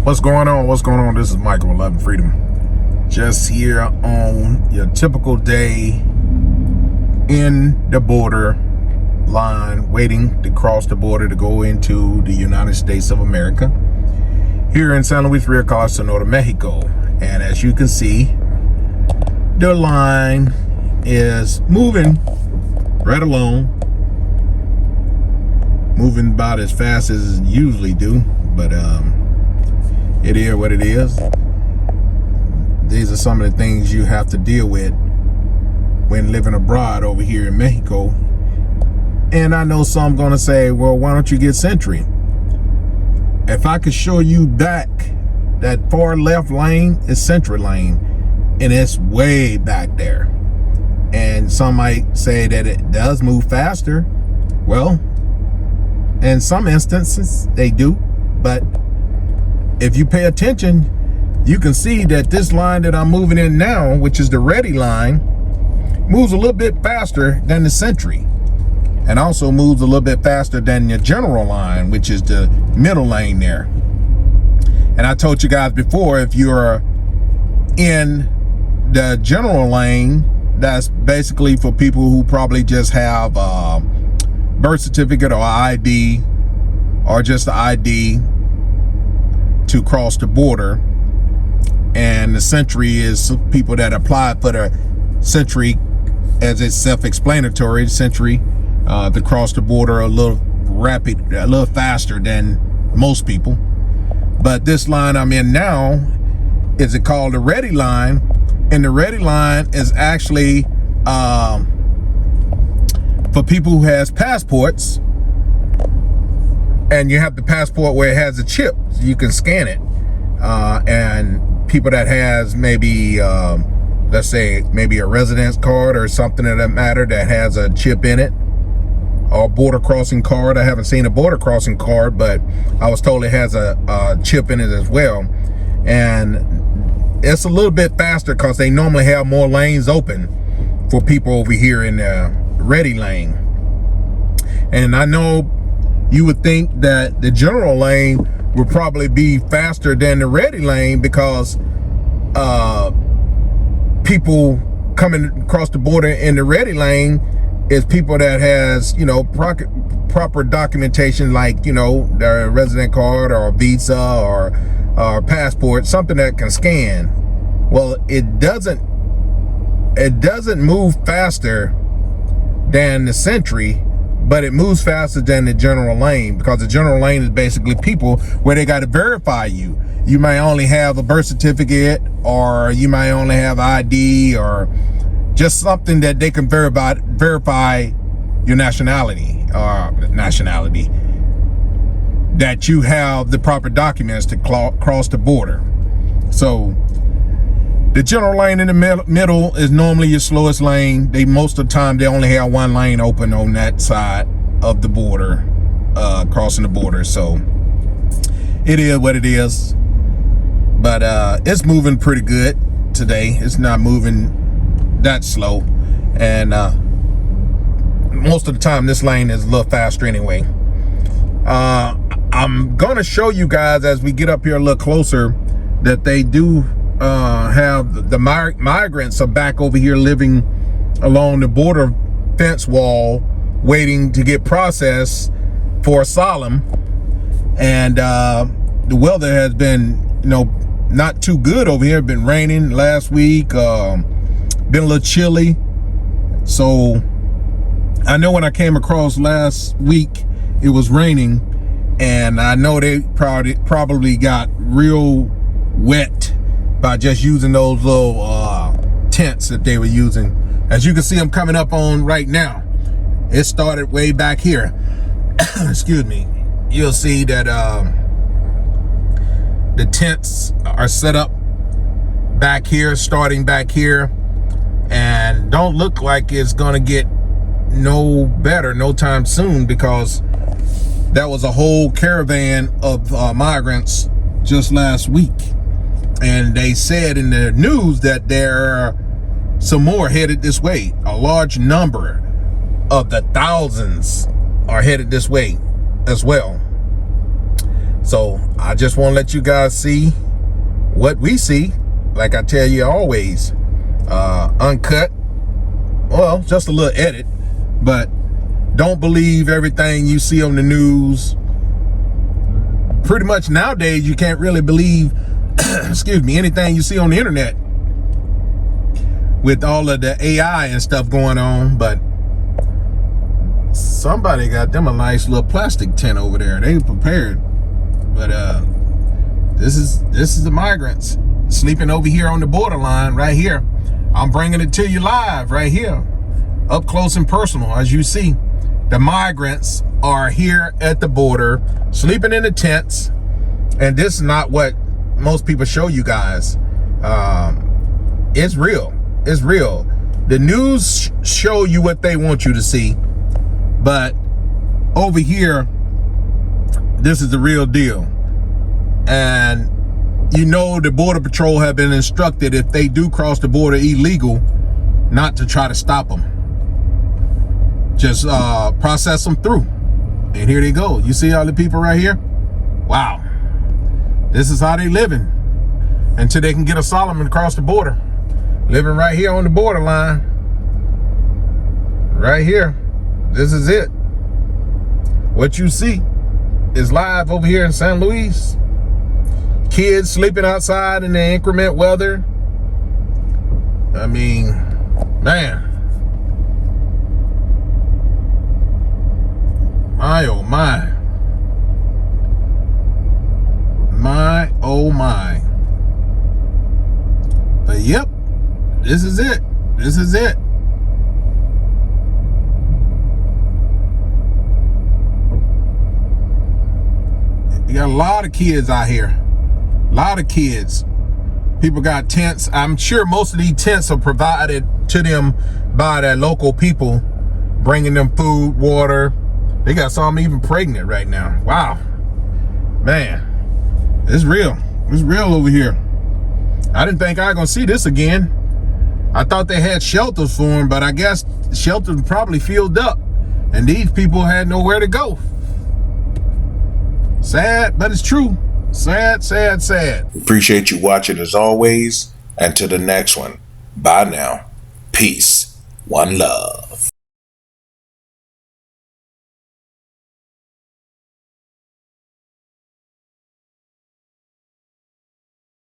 What's going on? What's going on? This is Michael 11 Freedom. Just here on your typical day in the border line, waiting to cross the border to go into the United States of America. Here in San Luis Rio, Sonora, Mexico. And as you can see, the line is moving right along. Moving about as fast as it usually do, but it is what it is. These are some of the things you have to deal with when living abroad over here in Mexico. And I know some gonna say, well, why don't you get Sentry? If I could show you back, that far left lane is Sentry lane, and it's way back there. And some might say that it does move faster. Well, in some instances they do, but if you pay attention, you can see that this line that I'm moving in now, which is the ready line, moves a little bit faster than the Sentry, and also moves a little bit faster than the general line, which is the middle lane there. And I told you guys before, if you're in the general lane, that's basically for people who probably just have birth certificate or ID, or just the ID to cross the border. And the Sentry is people that apply for the Sentry, as it's self-explanatory, Sentry to cross the border a little faster than most people. But this line I'm in now is called the ready line, and the ready line is actually for people who has passports, and you have the passport where it has a chip, so you can scan it. And people that has maybe, let's say maybe a residence card or something of that matter that has a chip in it, or border crossing card. I haven't seen a border crossing card, but I was told it has a chip in it as well. And it's a little bit faster because they normally have more lanes open for people over here in the ready lane. And I know you would think that the general lane would probably be faster than the ready lane, because people coming across the border in the ready lane is people that has, you know, proper documentation, like, you know, their resident card or visa or passport, something that can scan. Well, it doesn't move faster than the Sentry, but it moves faster than the general lane, because the general lane is basically people where they got to verify you. You might only have a birth certificate, or you might only have ID, or just something that they can verify your nationality, that you have the proper documents to cross the border. So the general lane in the middle is normally your slowest lane. Most of the time they only have one lane open on that side of the border, crossing the border. So it is what it is. But it's moving pretty good today. It's not moving that slow. And most of the time this lane is a little faster anyway. I'm gonna show you guys as we get up here a little closer that they do have the migrants are back over here living along the border fence wall, waiting to get processed for asylum. And the weather has been, you know, not too good over here. Been raining last week, been a little chilly. So I know when I came across last week, it was raining, and I know they probably got real wet by just using those little tents that they were using. As you can see, I'm coming up on right now. It started way back here. Excuse me. You'll see that the tents are set up back here, starting back here, and don't look like it's gonna get no better no time soon, because that was a whole caravan of migrants just last week. And they said in the news that there are some more headed this way. A large number of the thousands are headed this way as well. So I just want to let you guys see what we see. Like I tell you always, uncut, well, just a little edit, but don't believe everything you see on the news. Pretty much nowadays, you can't really believe, excuse me, anything you see on the internet with all of the AI and stuff going on. But somebody got them a nice little plastic tent over there. They prepared. But this is the migrants sleeping over here on the borderline right here. I'm bringing it to you live right here, up close and personal. As you see, the migrants are here at the border, sleeping in the tents. And this is not what most people show you guys. It's real. It's real. The news show you what they want you to see. But over here, this is the real deal. And you know the Border Patrol have been instructed, if they do cross the border illegal, not to try to stop them. Just process them through. And here they go. You see all the people right here? Wow. This is how they living until they can get a Solomon across the border. Living right here on the borderline. Right here. This is it. What you see is live over here in San Luis. Kids sleeping outside in the increment weather. I mean, man. My oh my. My oh my. But yep, this is it. This is it. You got a lot of kids out here. A lot of kids. People got tents. I'm sure most of these tents are provided to them by their local people, bringing them food, water. They got some even pregnant right now. Wow. Man, it's real. It's real over here. I didn't think I was going to see this again. I thought they had shelters for them, but I guess the shelters probably filled up. And these people had nowhere to go. Sad, but it's true. Sad, sad, sad. Appreciate you watching as always. And to the next one. Bye now. Peace. One love.